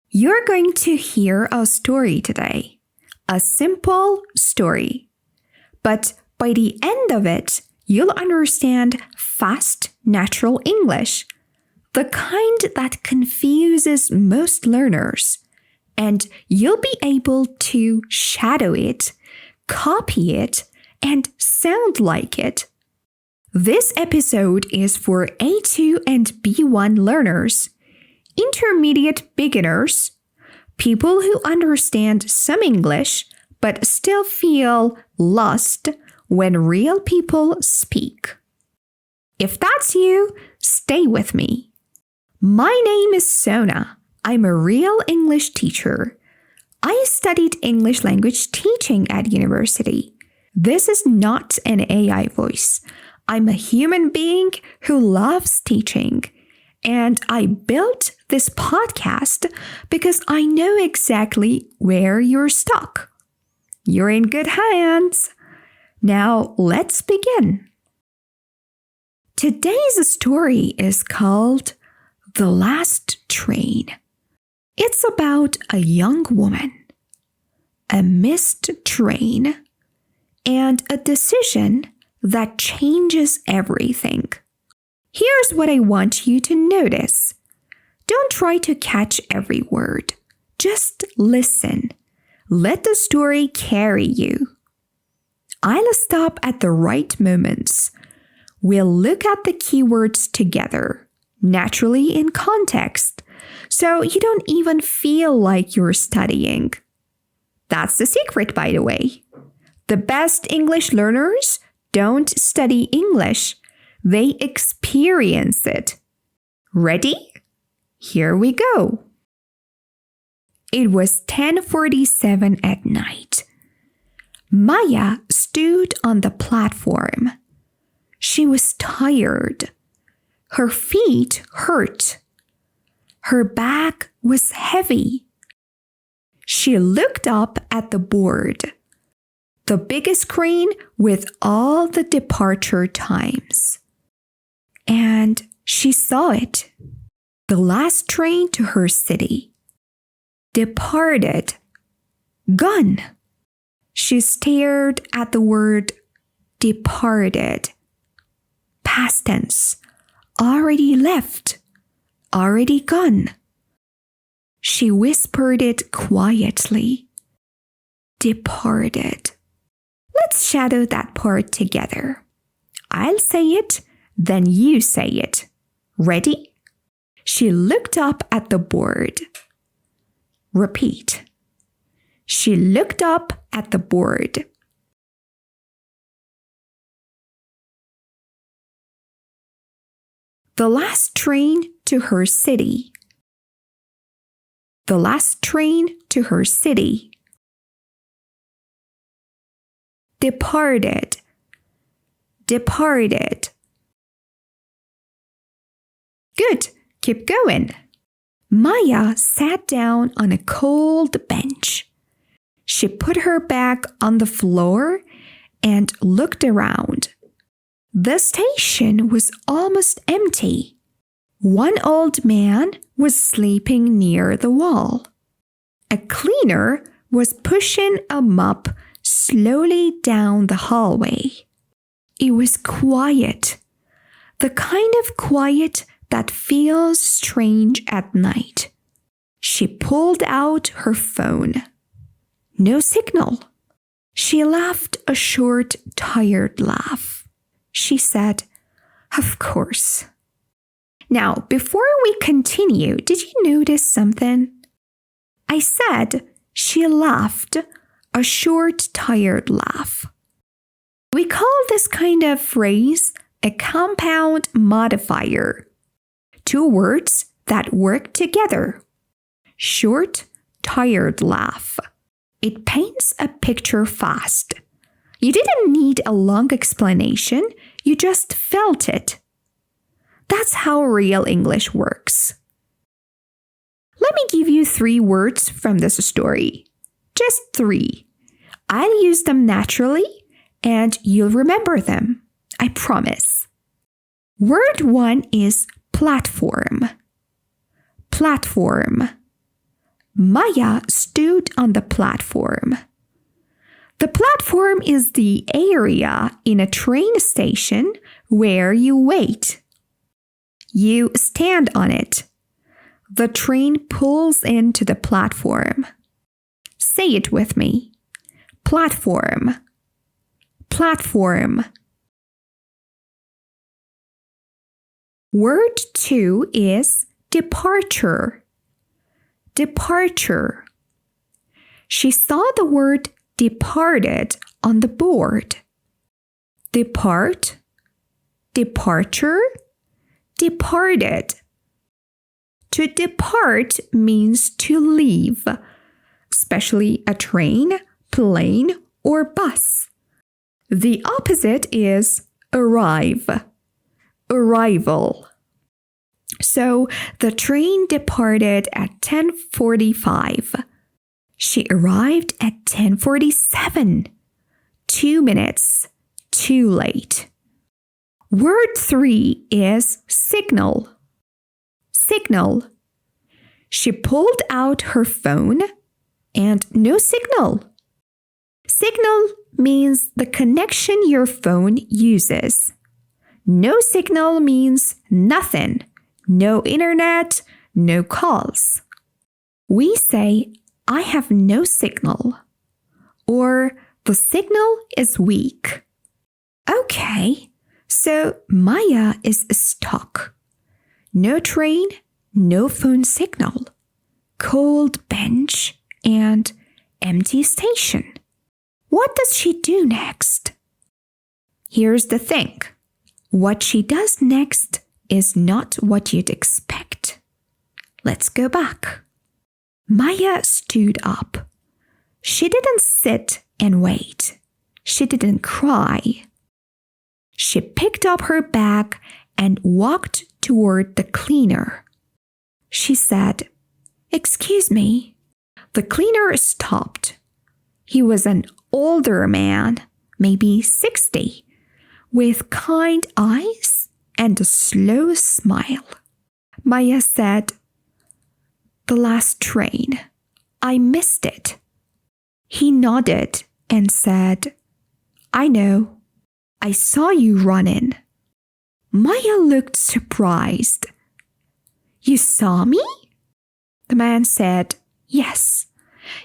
You're going to hear a story today, a simple story. But by the end of it, you'll understand fast, natural English, the kind that confuses most learners. And you'll be able to shadow it, copy it, and sound like it. This episode is for A2 and B1 learners, intermediate beginners, people who understand some English but still feel lost when real people speak. If that's you, stay with me. My name is Sona. I'm a real English teacher. I studied English language teaching at university. This is not an AI voice. I'm a human being who loves teaching. And I built this podcast because I know exactly where you're stuck. You're in good hands. Now let's begin. Today's story is called The Last Train. It's about a young woman, a missed train, and a decision that changes everything. Here's what I want you to notice. Don't try to catch every word. Just listen. Let the story carry you. I'll stop at the right moments. We'll look at the keywords together, naturally in context, so you don't even feel like you're studying. That's the secret, by the way. The best English learners don't study English. They experience it. Ready? Here we go. It was 10:47 at night. Maya stood on the platform. She was tired. Her feet hurt. Her back was heavy. She looked up at the board, the biggest screen with all the departure times. And she saw it. The last train to her city. Departed. Gone. She stared at the word departed. Past tense. Already left. Already gone. She whispered it quietly. Departed. Let's shadow that part together. I'll say it, then you say it. Ready? She looked up at the board. Repeat. She looked up at the board. The last train to her city. The last train to her city. Departed. Departed. Good. Keep going. Maya sat down on a cold bench. She put her back on the floor and looked around. The station was almost empty. One old man was sleeping near the wall. A cleaner was pushing a mop slowly down the hallway. It was quiet, the kind of quiet that feels strange at night. She pulled out her phone. No signal. She laughed a short, tired laugh. She said, "Of course." Now, before we continue, did you notice something? I said she laughed a short, tired laugh. We call this kind of phrase a compound modifier. Two words that work together. Short, tired laugh. It paints a picture fast. You didn't need a long explanation, you just felt it. That's how real English works. Let me give you 3 words from this story. Just 3. I'll use them naturally and you'll remember them. I promise. Word 1 is platform. Platform. Maya stood on the platform. The platform is the area in a train station where you wait. You stand on it. The train pulls into the platform. Say it with me. Platform. Platform. Word 2 is departure. Departure. She saw the word departed on the board. Depart, departure, departed. To depart means to leave, especially a train, plane, or bus. The opposite is arrive, arrival. So the train departed at 10:45. She arrived at 10:47. 2 minutes too late. Word 3 is signal. Signal. She pulled out her phone and no signal. Signal means the connection your phone uses. No signal means nothing. No internet, no calls. We say, I have no signal, or the signal is weak. Okay, so Maya is stuck. No train, no phone signal, cold bench, and empty station. What does she do next? Here's the thing. What she does next is not what you'd expect. Let's go back. Maya stood up. She didn't sit and wait. She didn't cry. She picked up her bag and walked toward the cleaner. She said, "Excuse me." The cleaner stopped. He was an older man, maybe 60, with kind eyes and a slow smile. Maya said, "The last train. I missed it." He nodded and said, "I know. I saw you running." Maya looked surprised. "You saw me?" The man said, "Yes.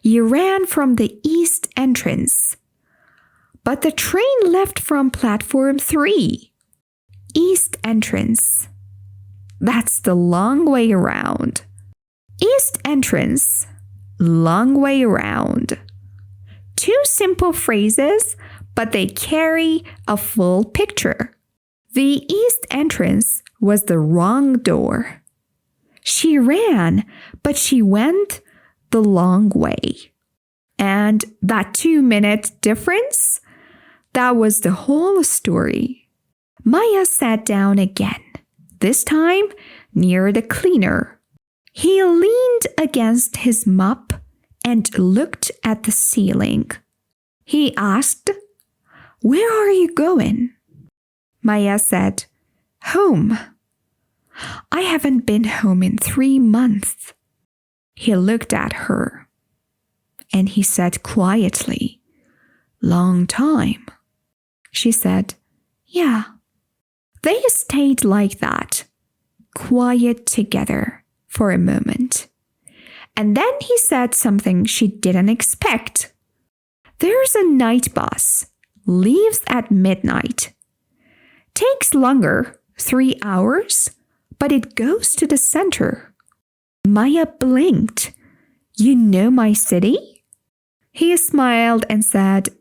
You ran from the east entrance. But the train left from platform 3. East entrance. That's the long way around. East entrance, long way around." 2 simple phrases, but they carry a full picture. The east entrance was the wrong door. She ran, but she went the long way. And that 2-minute difference, that was the whole story. Maya sat down again, this time near the cleaner. He leaned against his mop and looked at the ceiling. He asked, "Where are you going?" Maya said, "Home." "I haven't been home in 3 months." He looked at her and he said quietly, "Long time." She said, "Yeah." They stayed like that, quiet together for a moment. And then he said something she didn't expect. "There's a night bus, leaves at midnight. Takes longer, 3 hours, but it goes to the center." Maya blinked. "You know my city?" He smiled and said,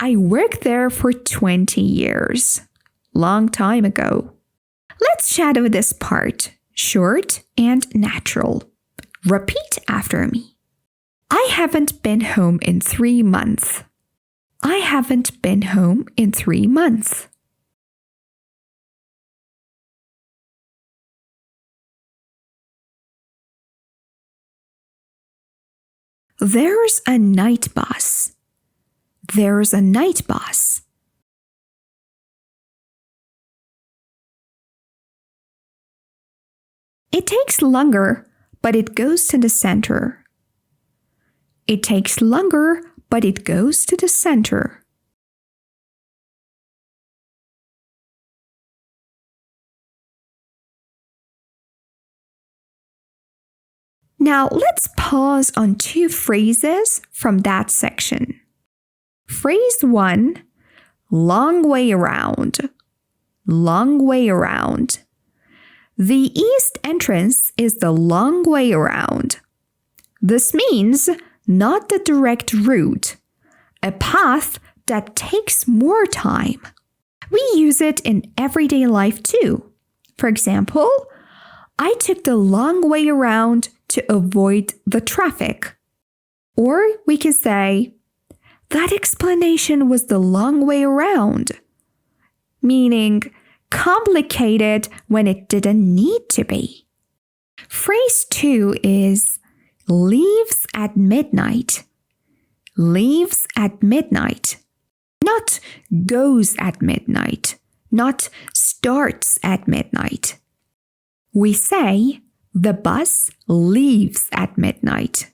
"I worked there for 20 years. Long time ago." Let's shadow this part, short and natural. Repeat after me. I haven't been home in 3 months. I haven't been home in 3 months. There's a night bus. There's a night bus. It takes longer, but it goes to the center. It takes longer, but it goes to the center. Now let's pause on two phrases from that section. Phrase 1, long way around. Long way around. The east entrance is the long way around. This means not the direct route, a path that takes more time. We use it in everyday life too. For example, I took the long way around to avoid the traffic. Or we can say, that explanation was the long way around, meaning complicated when it didn't need to be. Phrase 2 is leaves at midnight. Leaves at midnight. Not goes at midnight. Not starts at midnight. We say the bus leaves at midnight.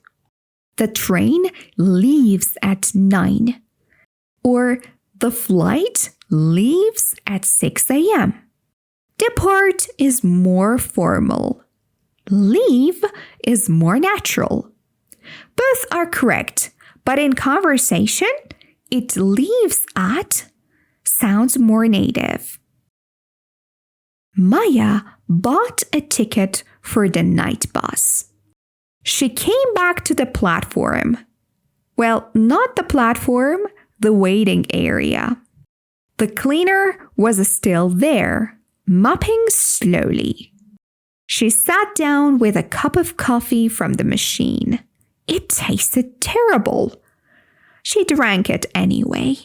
The train leaves at 9. Or the flight leaves at 6 a.m. Depart is more formal. Leave is more natural. Both are correct, but in conversation, it leaves at sounds more native. Maya bought a ticket for the night bus. She came back to the platform. Well, not the platform, the waiting area. The cleaner was still there, mopping slowly. She sat down with a cup of coffee from the machine. It tasted terrible. She drank it anyway.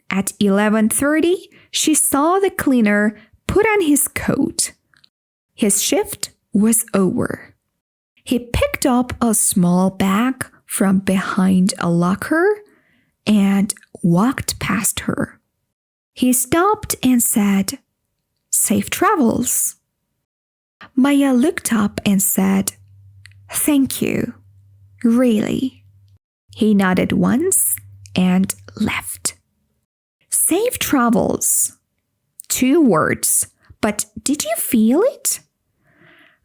At 11:30, she saw the cleaner put on his coat. His shift was over. He picked up a small bag from behind a locker and walked past her. He stopped and said, "Safe travels." Maya looked up and said, "Thank you, really." He nodded once and left. Safe travels. 2 words, but did you feel it?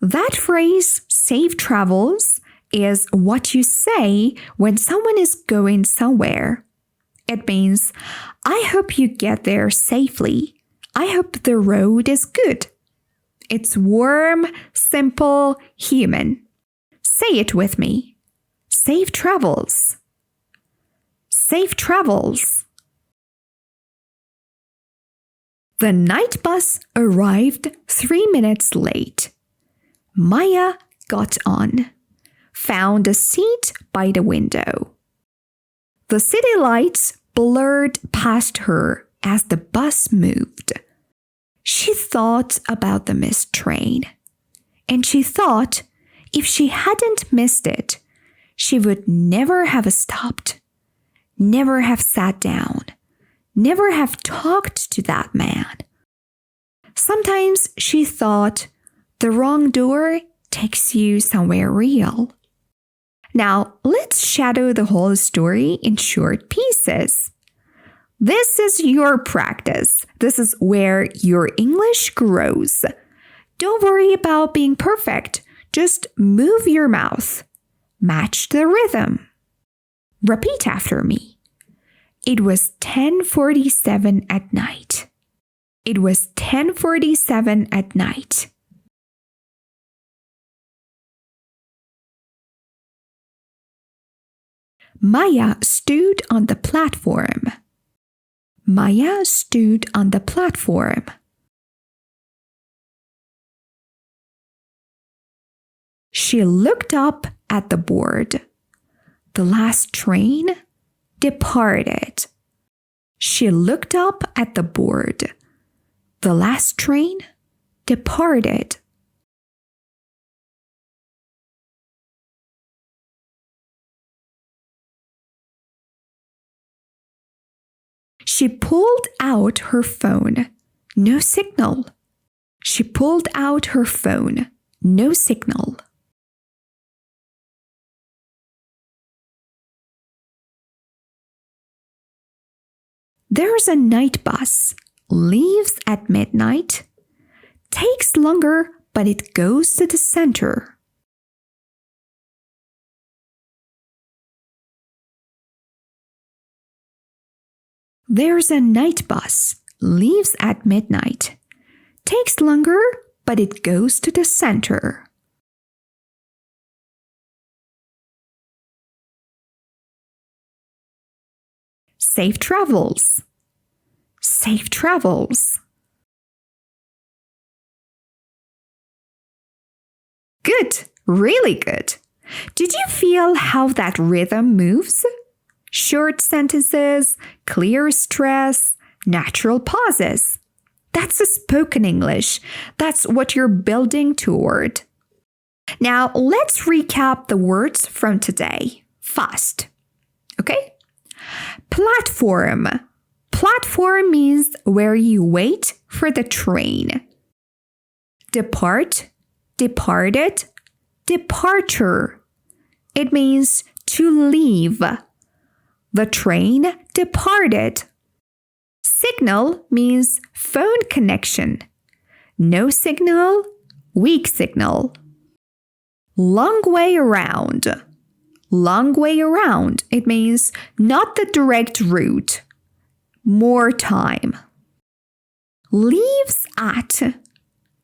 That phrase, safe travels, is what you say when someone is going somewhere. It means, I hope you get there safely. I hope the road is good. It's warm, simple, human. Say it with me. Safe travels. Safe travels. The night bus arrived 3 minutes late. Maya got on, found a seat by the window. The city lights blurred past her as the bus moved. She thought about the missed train, and she thought if she hadn't missed it, she would never have stopped, never have sat down, never have talked to that man. Sometimes she thought the wrong door takes you somewhere real. Now, let's shadow the whole story in short pieces. This is your practice. This is where your English grows. Don't worry about being perfect. Just move your mouth. Match the rhythm. Repeat after me. It was 10:47 at night. It was 10:47 at night. Maya stood on the platform. Maya stood on the platform. She looked up at the board. The last train departed. She looked up at the board. The last train departed. She pulled out her phone. No signal. She pulled out her phone. No signal. There's a night bus, leaves at midnight, takes longer, but it goes to the center. There's a night bus, leaves at midnight, takes longer, but it goes to the center. Safe travels. Safe travels. Good, really good. Did you feel how that rhythm moves? Short sentences, clear stress, natural pauses. That's a spoken English. That's what you're building toward. Now, let's recap the words from today. Fast. Okay? Platform. Platform means where you wait for the train. Depart, departed, departure. It means to leave. The train departed. Signal means phone connection. No signal, weak signal. Long way around. Long way around. It means not the direct route. More time. Leaves at.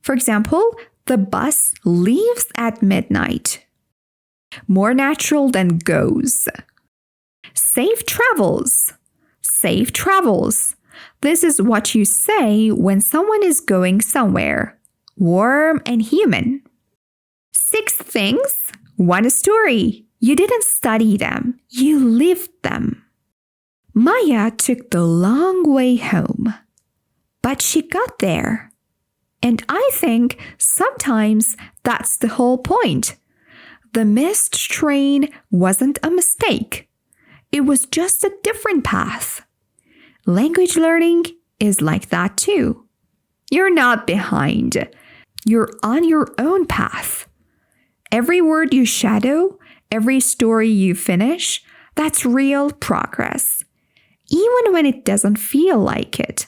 For example, the bus leaves at midnight. More natural than goes. Safe travels. Safe travels. This is what you say when someone is going somewhere. Warm and human. 6 things, 1 story. You didn't study them, you lived them. Maya took the long way home, but she got there. And I think sometimes that's the whole point. The missed train wasn't a mistake. It was just a different path. Language learning is like that too. You're not behind. You're on your own path. Every word you shadow, every story you finish, that's real progress, even when it doesn't feel like it.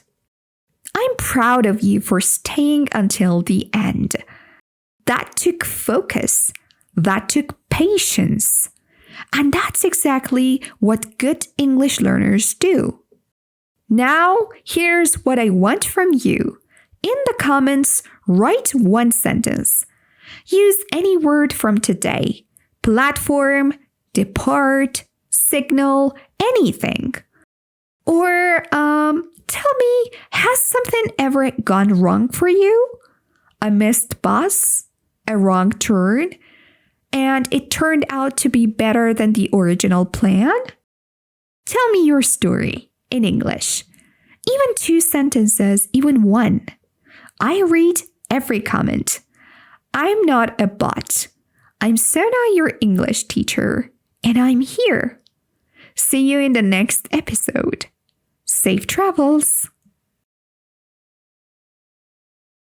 I'm proud of you for staying until the end. That took focus. That took patience. And that's exactly what good English learners do. Now, here's what I want from you. In the comments, write 1 sentence. Use any word from today. Platform, depart, signal, anything. Or tell me, has something ever gone wrong for you? A missed bus? A wrong turn? And it turned out to be better than the original plan? Tell me your story in English. Even 2 sentences, even 1. I read every comment. I'm not a bot. I'm Sona, your English teacher, and I'm here. See you in the next episode. Safe travels!